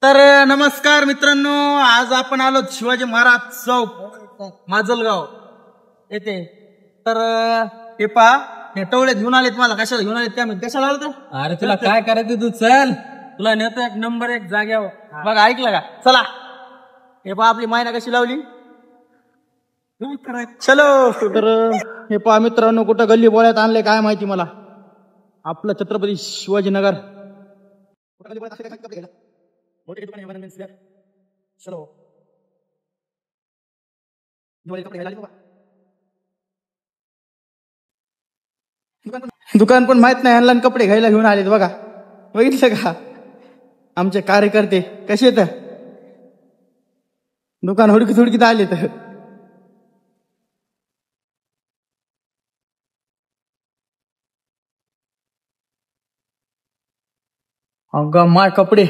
तर नमस्कार मित्रांनो, आज आपण आलो शिवाजी महाराज चौक माजलगाव येथे. तर हे पहा, हे टवळे घेऊन आलेत. मला कशाला घेऊन आलेत काय माहिती, कशाला आलो तर. अरे तुला काय करायचं, तू चल, तुला नेतो एक नंबर एक जाग्यावर. बघा, ऐकलं का? चला. हे पहा, आपली मायना कशी लावली. चलो. तर हे पहा मित्रांनो, कुठं गल्ली बोळ्यात आणले काय माहिती मला. आपलं छत्रपती शिवाजीनगर. चलो. दुकान पण माहित नाही, ऑनलाईन कपडे घ्यायला घेऊन आलेत. बघा, बघितलं का आमचे कार्यकर्ते कसे येत. दुकान हुडकीत हुडकीत आलेत. अगं माय कपडे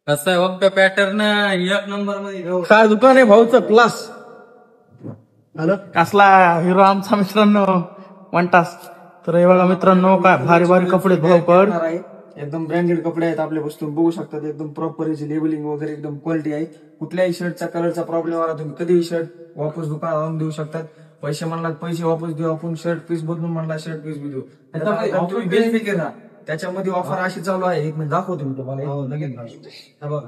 कसं आहे वक्त पॅटर्न एक नंबर मध्ये. काय दुकान आहे भाऊचं, क्लास. हॅलो, कसला हिरो आमचा मित्रांनो वंटास. तर हे बघा मित्रांनो, काय भारी भारी कपडे भाऊ कड. एकदम ब्रँडेड कपडे आहेत आपल्या वस्तू बघू शकतात. एकदम प्रॉपर लेबलिंग वगैरे एकदम क्वालिटी आहे. कुठल्याही शर्टचा कलरचा प्रॉब्लेम आला तुम्ही कधीही शर्ट वापस दुकानात आणून देऊ शकतात. पैसे म्हणला पैसे वापस देऊ आपण, शर्ट पीस बदलून म्हणला शर्ट पीस बी देऊ. तुम्ही बेनिफिट ना, त्याच्यामध्ये ऑफर अशी चालू आहे. एक मिनिट दाखवतो मी तुम्हाला. लगेच बघा,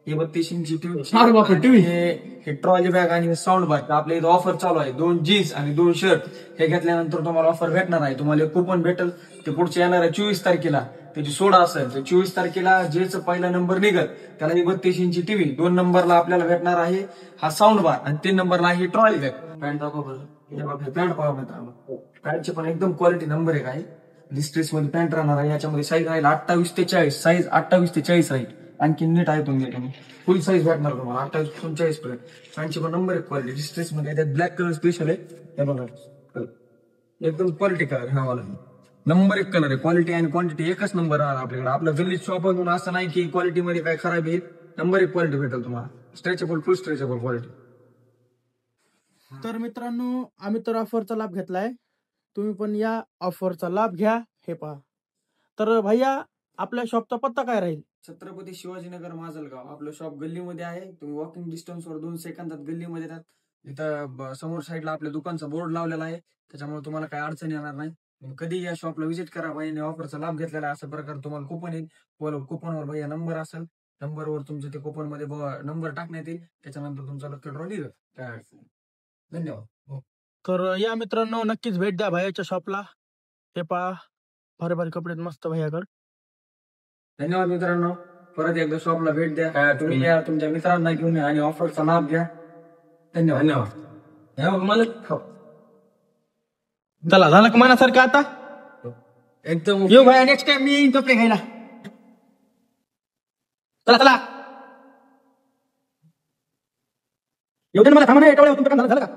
हे 32 इंची टीव्ही, हे ट्रॉली बॅग आणि साऊंड बार. आपल्या इथे ऑफर चालू आहे. 2 जीन्स आणि 2 शर्ट हे घेतल्यानंतर तुम्हाला ऑफर भेटणार आहे. तुम्हाला एक कुपन भेटेल, ते पुढच्या येणाऱ्या 24 तारखेला त्याची सोडा असेल. तर 24 तारखेला जेच पहिला नंबर निघत त्याला 32 इंची टीव्ही, 2 नंबरला आपल्याला भेटणार आहे हा साऊंड बार आणि 3 नंबरला ही ट्रॉली बॅग. पॅन्ट दाखव बरं. पॅन्ट पाहा मित्रांनो, पॅन्टची पण एकदम क्वालिटी नंबर एक आहे. डिस्ट्रेस मध्ये पॅन्ट राहणार आहे. याच्यामध्ये साईज राहील 28 ते 40, साईज 28 ते 40 राहील. आणखी नीट आहे तुम्ही फुल साईज भेटणार तुम्हाला 28 पासून 40 पर्यंत. पॅन्टची पण नंबर एक क्वालिटी. डिस्ट्रेस मध्ये त्यात ब्लॅक कलर स्पेशल आहे. हे बघा, एकदम क्वालिटी कलर हा वाला नंबर एक कलर आहे. क्वालिटी आणि क्वांटिटी एकच नंबर राहणार आपल्याकडे. आपलं गल्लीत शॉप म्हणून असं नाही की क्वालिटी मध्ये काय खराब येईल. नंबर एक क्वालिटी भेटेल तुम्हाला. स्ट्रेचेबल, फुल स्ट्रेचेबल क्वालिटी. तर मित्रांनो, आम्ही तर ऑफरचा लाभ घेतलाय, तुम्ही पण या ऑफरचा लाभ घ्या. हे पहा. तर भैया, आपल्या शॉपचा पत्ता काय राहील? छत्रपती शिवाजीनगर माजलगाव. आपलं शॉप गल्लीमध्ये आहे. तुम्ही वॉकिंग डिस्टन्सवर 2 सेकंदात गल्लीमध्ये येतात. इथं समोर साईडला आपल्या दुकानचा बोर्ड लावलेला आहे, त्याच्यामुळे तुम्हाला काही अडचण येणार नाही. कधी या शॉपला व्हिजिट करा. भाई ऑफरचा लाभ घेतलेला आहे. अशा प्रकारे तुम्हाला कुपन येईल. कुपनवर भैया नंबर असेल, नंबरवर तुमच्या ते कुपन मध्ये नंबर टाकण्यात येईल. त्याच्यानंतर तुमचा लकी ड्रॉ निघेल. काय अडचण नाही. धन्यवाद. तर या मित्रांनो, नक्कीच भेट द्या भैयाच्या शॉपला. हे पहा, भारी भारी कपडे मस्त भैयाकडे. धन्यवाद मित्रांनो. परत एकदा शॉपला भेट द्या. तुम्ही या, तुमच्या मित्रांना घेऊन या आणि ऑफरचा लाभ घ्या. धन्यवाद. मला चला, झालं का मनासारखं आता? एकदम येऊ भैया, नेक्स्ट टाइम मी येईन कपडे घ्यायला. चला चला, येऊ दे ना मला. थांबा ना, एवढं तुमचं काम झालं का?